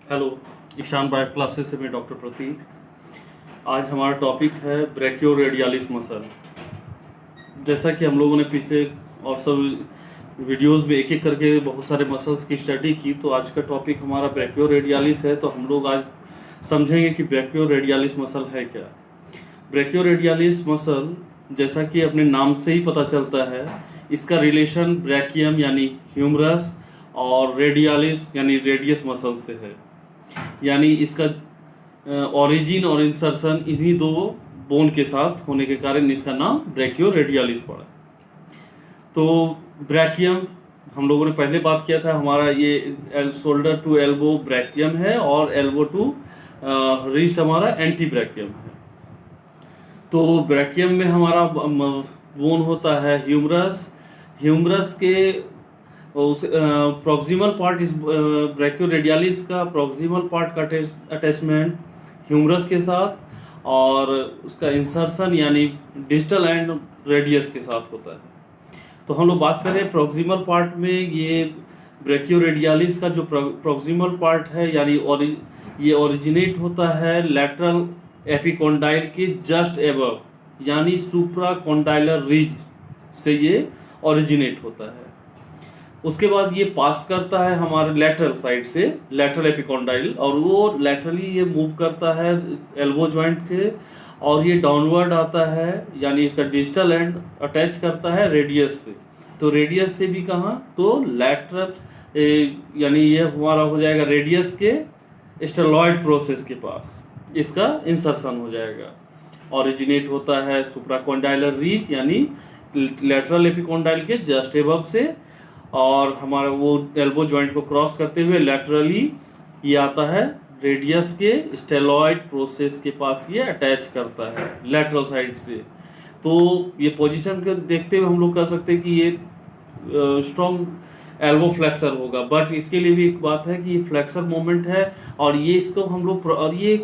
Hello, Ishan bio classes से मैं doctor प्रतीक। आज हमारा टॉपिक है ब्रैकियोरेडियालिस मसल। जैसा कि हम लोगों ने पिछले और सब वीडियोस में एक एक करके बहुत सारे मसल्स की स्टडी की, तो आज का टॉपिक हमारा ब्रैकियोरेडियालिस है। तो हम लोग आज समझेंगे कि ब्रैकियोरेडियालिस मसल है क्या। ब्रैकियोरेडियालिस मसल, जैसा कि अपने नाम से ही पता चलता है, इसका रिलेशन ब्रैकियम यानी ह्यूमरस और रेडियालिस यानी रेडियस मसल से है। यानी इसका ओरिजिन और इंसर्शन इन्हीं दो बोन के साथ होने के कारण इसका नाम ब्रैकियोरेडियालिस पड़ा। तो ब्रैकियम हम लोगों ने पहले बात किया था, हमारा ये शोल्डर टू एल्बो ब्रैकियम है और एल्बो टू रिस्ट हमारा एंटी ब्रैकियम है। तो ब्रैकियम में हमारा बोन होता है ह्यूमरस। ह्यूमरस के उस प्रॉक्सिमल पार्ट, इस ब्रैकियोरेडियालिस का प्रॉक्सिमल पार्ट का अटैचमेंट ह्यूमरस के साथ और उसका इंसर्शन यानी डिस्टल एंड रेडियस के साथ होता है। तो हम लोग बात करें प्रॉक्सिमल पार्ट में, ये ब्रैकियोरेडियालिस का जो प्रॉक्सिमल पार्ट है यानी ये ओरिजिनेट होता है लैटरल एपिकोंडाइल के जस्ट एबव यानी सुप्राकोंडाइलर रिज से ये ओरिजिनेट होता है। उसके बाद ये पास करता है हमारे लेटरल साइड से, लेटरल एपिकोंडाइल, और वो लेटरली ये मूव करता है एल्बो जॉइंट से और ये डाउनवर्ड आता है यानी इसका डिजिटल एंड अटैच करता है रेडियस से। तो रेडियस से भी कहाँ, तो लेटरल यानी ये हमारा हो जाएगा रेडियस के स्टेरॉयड प्रोसेस के पास इसका इंसर्शन हो जाएगा। ओरिजिनेट होता है सुप्राकोंडाइलर रीज यानी लेटरल एपिकोंडाइल के जस्ट एबव से, और हमारा वो एल्बो जॉइंट को क्रॉस करते हुए लैटरली ये आता है रेडियस के स्टेरॉयड प्रोसेस के पास, ये अटैच करता है लैटरल साइड से। तो ये पोजीशन को देखते हुए हम लोग कह सकते हैं कि ये स्ट्रॉन्ग एल्बो फ्लेक्सर होगा। बट इसके लिए भी एक बात है कि ये फ्लेक्सर मोमेंट है और ये इसको हम लोग, और ये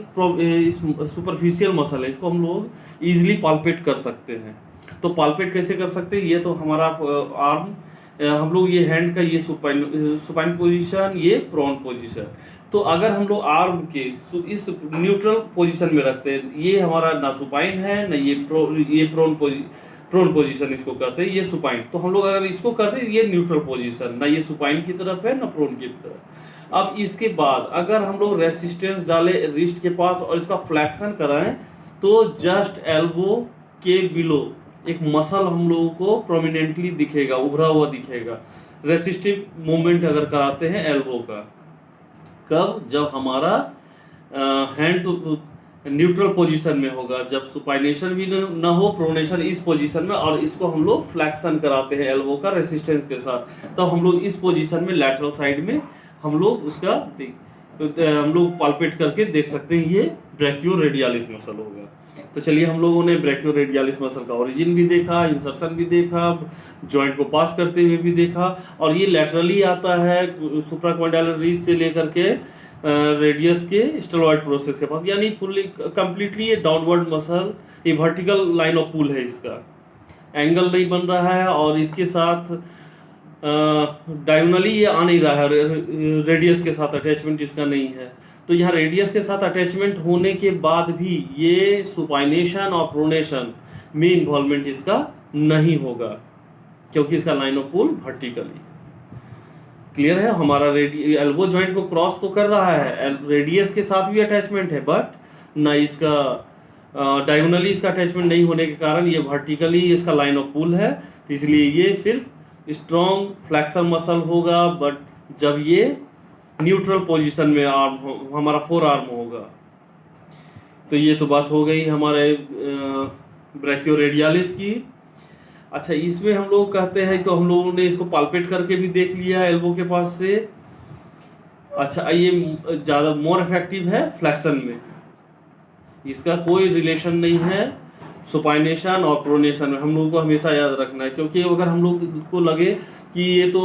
सुपरफिशियल मसल है, इसको हम लोग इजीली पाल्पेट कर सकते हैं। तो पाल्पेट कैसे कर सकते हैं, ये तो हमारा आर्म, हम लोग ये हैंड का ये सुपाइन पोजीशन, ये प्रोन पोजीशन। तो अगर हम लोग आर्म के इस न्यूट्रल पोजीशन में रखते हैं, ये हमारा ना सुपाइन है ना ये प्रोन पोजीशन इसको कहते हैं, ये सुपाइन। तो हम लोग अगर इसको करते हैं, ये न्यूट्रल पोजीशन, ना ये सुपाइन की तरफ है ना प्रोन की तरफ। अब इसके बाद अगर हम लोग रेसिस्टेंस डाले रिस्ट के पास और इसका फ्लैक्शन कराएं, तो जस्ट एल्बो के बिलो एक मसल हम लोगों को प्रोमिनेंटली दिखेगा, उभरा हुआ दिखेगा। रेसिस्टिव मूवमेंट अगर कराते हैं एल्बो का, कब, जब हमारा हैंड तो न्यूट्रल पोजीशन में होगा, जब सुपाइनेशन भी न हो, प्रोनेशन इस पोजीशन में, और इसको हम लोग फ्लैक्शन कराते हैं एल्बो का रेसिस्टेंस के साथ, तब हम लोग इस पोजीशन में लैटरल साइड में हम लोग उसका हम लोग पाल्पेट करके देख सकते हैं, ये ब्रैकियोरेडियालिस मसल होगा। तो चलिए, हम लोगों ने ब्रैकियोरेडियालिस मसल का ओरिजिन भी देखा, इंसर्शन भी देखा, जॉइंट को पास करते हुए भी देखा, और ये लैटरली आता है सुप्राकोंडाइलर रीज से लेकर के रेडियस के स्टेरॉयड प्रोसेस के पास, यानी फुल्ली कंप्लीटली ये डाउनवर्ड मसल, ये वर्टिकल लाइन ऑफ पुल है, इसका एंगल नहीं बन रहा है और इसके साथ डायगोनली ये आ नहीं रहा है, रेडियस के साथ अटैचमेंट इसका नहीं है। तो यहाँ रेडियस के साथ अटैचमेंट होने के बाद भी ये सुपाइनेशन और प्रोनेशन में इन्वॉल्वमेंट इसका नहीं होगा, क्योंकि इसका line of pull vertically clear है। हमारा एल्बो जॉइंट को क्रॉस तो कर रहा है, रेडियस के साथ भी अटैचमेंट है, बट ना इसका डायगोनली इसका अटैचमेंट नहीं होने के कारण ये वर्टिकली इसका लाइन ऑफ पुल है। तो इसलिए ये सिर्फ स्ट्रॉन्ग फ्लेक्सर मसल होगा, बट जब ये न्यूट्रल पोजीशन में आर्म हमारा फोर आर्म होगा। तो ये तो बात हो गई हमारे ब्रैकियोरेडियालिस की। अच्छा, इसमें हम लोग कहते हैं, तो हम लोगों ने इसको पाल्पेट करके भी देख लिया एल्बो के पास से। अच्छा, ये ज़्यादा मोर इफेक्टिव है फ्लेक्शन में, इसका कोई रिलेशन नहीं है सुपाइनेशन और प्रोनेशन में। हम लोगों को हमेशा याद रखना है, क्योंकि अगर हम लोग को लगे कि ये तो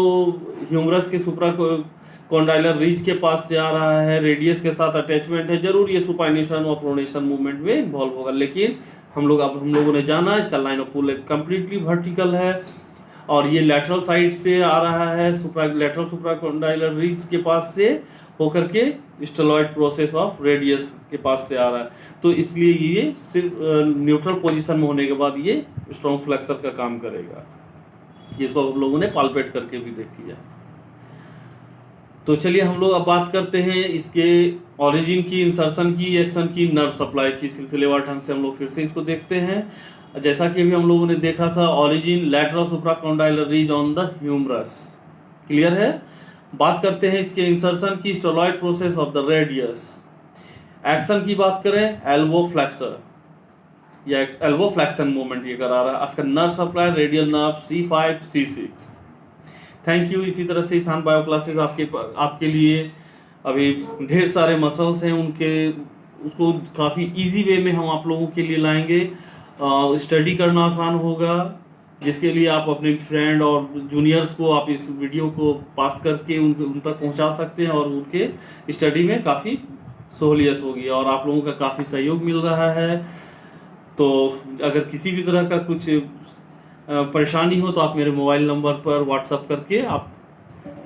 ह्यूमरस के सुप्राकोंडाइलर रीज के पास से आ रहा है, रेडियस के साथ अटैचमेंट है, जरूर ये सुपाइनेशन और प्रोनेशन मूवमेंट में इन्वॉल्व होगा। लेकिन हम लोगों ने जाना इसका line of pull completely vertical है और ये लैटरल साइड से आ रहा है, लेटरल सुप्राकोंडाइलर रीज के पास से, होकर के स्टेरॉयड प्रोसेस ऑफ रेडियस के पास से आ रहा है, तो इसलिए ये सिर्फ न्यूट्रल पोजीशन में होने के बाद ये स्ट्रॉन्ग फ्लेक्सर का काम करेगा, जिसको हम लोगों ने पाल्पेट करके भी देख लिया। तो चलिए हम लोग अब बात करते हैं इसके ओरिजिन की, इंसर्शन की, एक्शन की, नर्व सप्लाई की। सिलसिलेवार ढंग से हम लोग फिर से इसको देखते हैं। जैसा कि अभी हम लोगों ने देखा था, origin lateral supracondylar ridge on the humerus, clear है। बात करते हैं इसके इंसर्शन की, steroid process of the radius. Action की बात करें, एल्बो फ्लेक्सर या एल्बो फ्लेक्शन मूवमेंट ये करा रहा है। इसका nerve supply radial nerve C5 C6। Thank you. इसी तरह से ईशान बायो क्लासेस आपके लिए अभी ढेर सारे मसल्स हैं, उसको काफ़ी इजी वे में हम आप लोगों के लिए लाएंगे। स्टडी करना आसान होगा, जिसके लिए आप अपने फ्रेंड और जूनियर्स को आप इस वीडियो को पास करके उन तक पहुंचा सकते हैं और उनके स्टडी में काफ़ी सहूलियत होगी और आप लोगों का काफ़ी सहयोग मिल रहा है। तो अगर किसी भी तरह का कुछ परेशानी हो तो आप मेरे मोबाइल नंबर पर व्हाट्सएप करके आप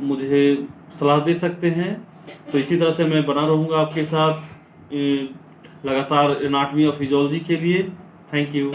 मुझे सलाह दे सकते हैं। तो इसी तरह से मैं बना रहूँगा आपके साथ लगातार एनाटॉमी और फिजियोलॉजी के लिए। Thank you.